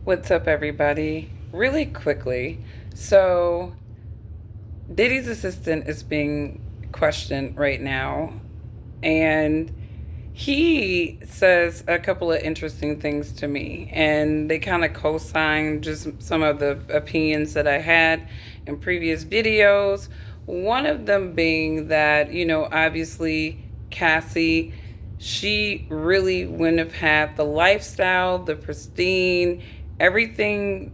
What's up, everybody? Really quickly. So, Diddy's assistant is being questioned right now, and he says a couple of interesting things to me, and they kind of co sign just some of the opinions that I had in previous videos. One of them being that, obviously, Cassie, she really wouldn't have had the lifestyle, the pristine, everything,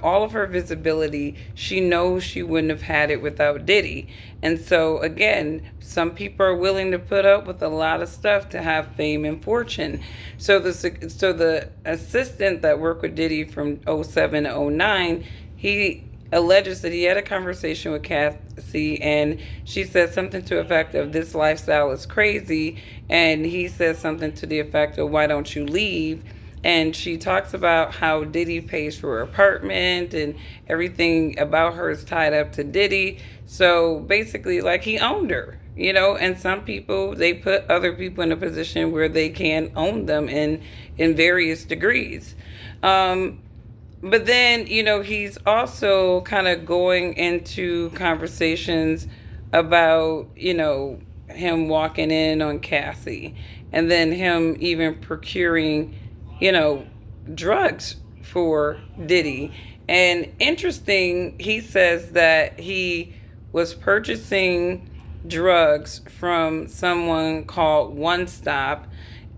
all of her visibility. She knows she wouldn't have had it without Diddy. And so, again, some people are willing to put up with a lot of stuff to have fame and fortune. So the assistant that worked with Diddy from '07 to '09, he alleges that he had a conversation with Cassie, and she said something to the effect of, "This lifestyle is crazy," and he says something to the effect of, "Why don't you leave?" And she talks about how Diddy pays for her apartment and everything about her is tied up to Diddy. So basically, like, he owned her, and some people, they put other people in a position where they can own them in various degrees. Um, but then, he's also kind of going into conversations about, him walking in on Cassie, and then him even procuring, you know, drugs for Diddy. And interesting, he says that he was purchasing drugs from someone called One Stop,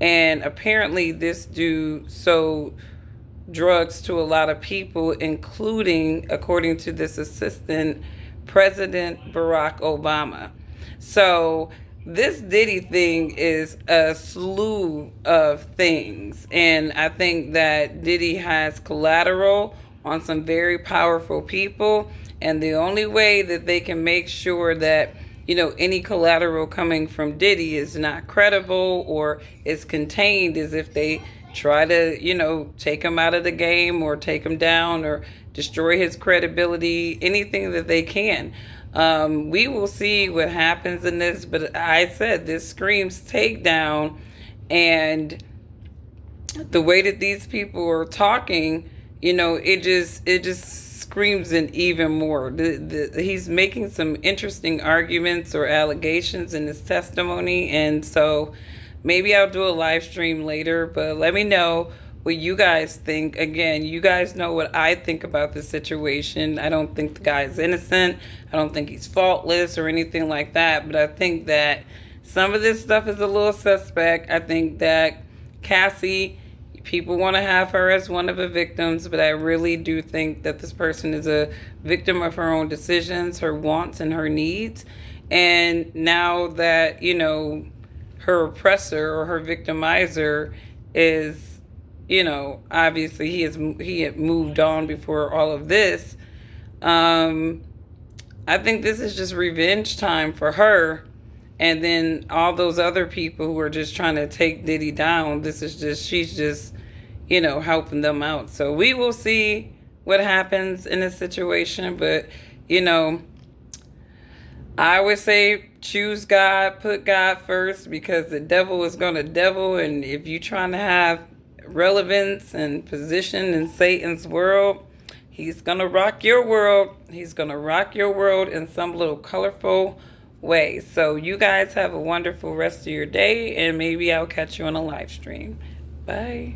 and apparently this dude sold drugs to a lot of people, including, according to this assistant, President Barack Obama. So this Diddy thing is a slew of things. And I think that Diddy has collateral on some very powerful people. And the only way that they can make sure that, any collateral coming from Diddy is not credible or is contained is if they try to, take him out of the game or take him down or destroy his credibility, anything that they can. We will see what happens in this, but I said this screams takedown, and the way that these people are talking, it just screams in even more. He's making some interesting arguments or allegations in his testimony, and so maybe I'll do a live stream later, but let me know what you guys think. Again, you guys know what I think about the situation. I don't think the guy is innocent. I don't think he's faultless or anything like that, but I think that some of this stuff is a little suspect. I think that Cassie, people want to have her as one of the victims, but I really do think that this person is a victim of her own decisions, her wants, and her needs. And now that, her oppressor or her victimizer is, obviously he had moved on before all of this. Um, I think this is just revenge time for her. And then all those other people who are just trying to take Diddy down, she's just, helping them out. So we will see what happens in this situation. But, you know, I always say choose God, put God first, because the devil is going to devil. And if you're trying to have relevance and position in Satan's world, he's going to rock your world. He's going to rock your world in some little colorful way. So you guys have a wonderful rest of your day, and maybe I'll catch you on a live stream. Bye.